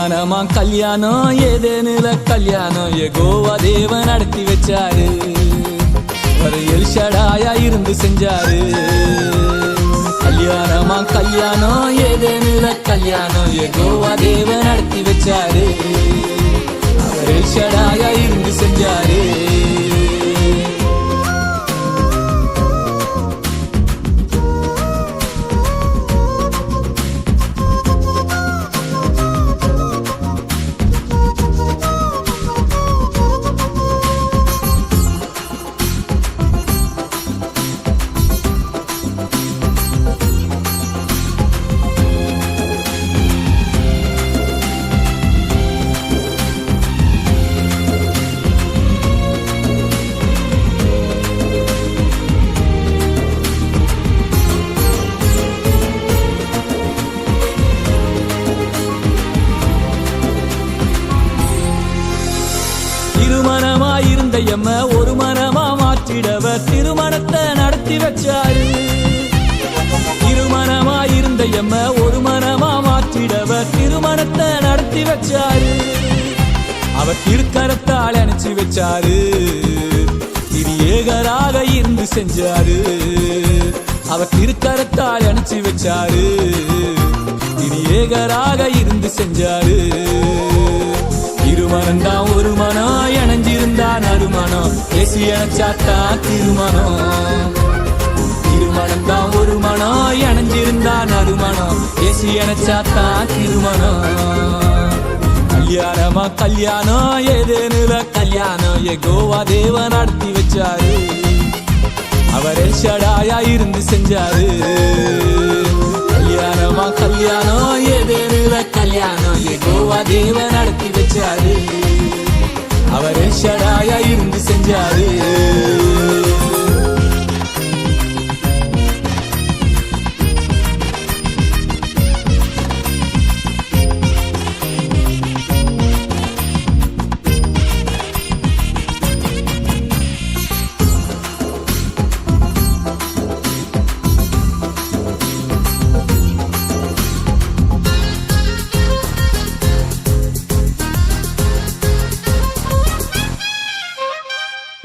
கல்யாணமா கல்யாணம் ஏதேனுல கல்யாணம் யெகோவா தேவன் நடத்தி வச்சாரு. அவர் எல்ஷடாயா இருந்து செஞ்சாரு. கல்யாணமா கல்யாணம் ஏதேனுல கல்யாணம் யெகோவா தேவன் நடத்தி வச்சாரு. அவர் எல்ஷடாயா இருந்து செஞ்சாரு. திருமணமாயிருந்த எம்ம ஒரு மனமா மாற்றிடவர் திருமணத்தை நடத்தி வச்சாரு. திருமணமாயிருந்த எம்ம ஒரு மனமா மாற்றிடவர் திருமணத்தை நடத்தி வச்சாரு. அவர் திருக்கரத்தால் அணைச்சி வச்சாரு. திரியேகராக இருந்து செஞ்சாரு. அவர் திருக்கரத்தால் அணைச்சி வச்சாரு. திரியேகராக இருந்து செஞ்சாரு. திருமணம்தான் ஒரு மனம் இணைஞ்சிருந்தா நறுமணம் பேசி இணைச்சாத்தா திருமணம். திருமணம்தான் ஒரு மனம் இணைஞ்சிருந்தா நறுமணம் பேசி இணைச்சாத்தா திருமணம். கல்யாணமா கல்யாணம் ஏதேனுல கல்யாணம் யெகோவா தேவன் நடத்தி வச்சாரு. அவர் எல்ஷடாயா இருந்து செஞ்சாரு. கல்யாணமா கல்யாணம் ஏதேனுல கல்யாணம் யெகோவா தேவன் நடத்தி வச்சாரு. அவர் எல்ஷடாயா இருந்து செஞ்சாரு.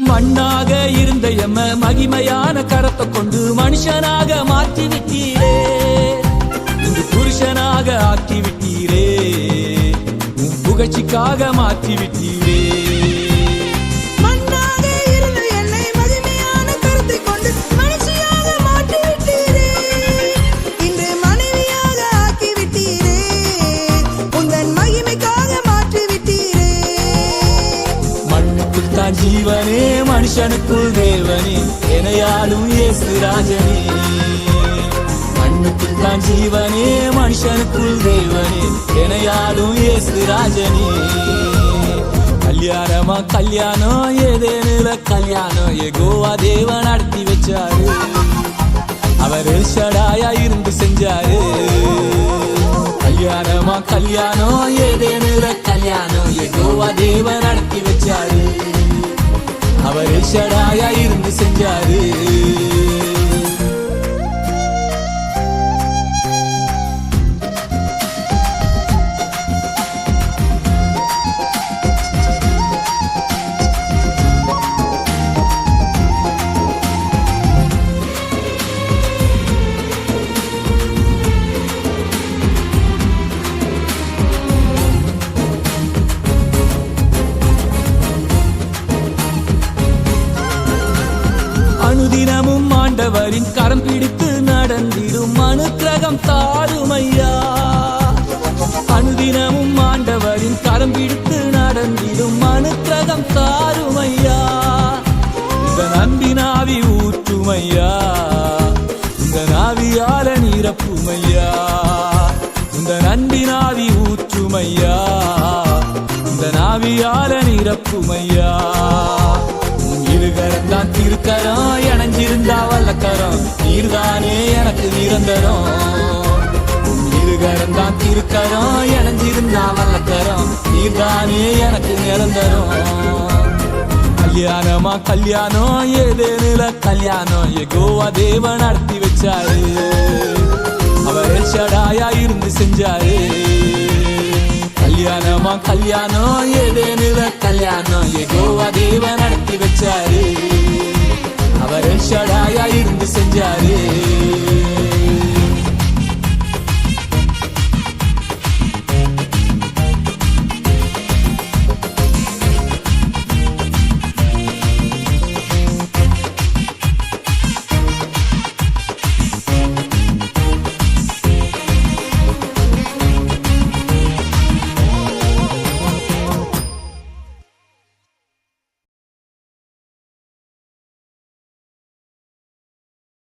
மண்ணாக இருந்த எம்ம மகிமையான கரத்தை கொண்டு மனுஷனாக மாற்றி விட்டீரே. இன்று புருஷனாக ஆக்கி விட்டீரே. உன் புகழ்ச்சிக்காக மாற்றி விட்டீரே. ஜீவனே மனுஷனுக்குள் தேவனே எனையாளும் இயேசு ராஜனே. மண்ணுக்குள் தான் ஜீவனே மனுஷனுக்குள் தேவனே எனையாளும் இயேசு ராஜனே. கல்யாணமா கல்யாணம் ஏதேனுல கல்யாணம் யெகோவா தேவன் நடத்தி வச்சாரு. அவர் எல்ஷடாயா இருந்து செஞ்சாரு. கல்யாணமா கல்யாணம் ஏதேனுல கல்யாணம் யெகோவா தேவன் நடத்தி வச்சாரு. அவர் எல்ஷடாயா இருந்து செஞ்சாரு. அனுதினமும் ஆண்டவரின் கரம் பிடித்து நடந்திடும் அனுக்கிரகம் தாருமையா. அனுதினமும் ஆண்டவரின் கரம் பிடித்து நடந்திடும் அனுக்கிரகம் தாருமையா. இந்த நம்பினாவி ஊற்றுமையா. இந்த நாவியால நிரப்புமையா. இந்த நம்பினாவி ஊற்றுமையா. இந்த நாவியால நிரப்புமையா. இருகரம்தான் திருக்கரம் இணைஞ்சிருந்தா வல்லக்கரம் நீர்தானே எனக்கு நிரந்தரம். இருகரம்தான் திருக்கரம் இணைஞ்சிருந்தா வல்லக்கரம் நீர்தானே எனக்கு நிரந்தரம். கல்யாணமா கல்யாணம் ஏதேனுல கல்யாணம் யெகோவா தேவன் நடத்தி வச்சாரு. அவர் எல்ஷடாயா இருந்து செஞ்சாரு. கல்யாணமா கல்யாணம் ஏதேனுல கல்யாணம் ஏகோ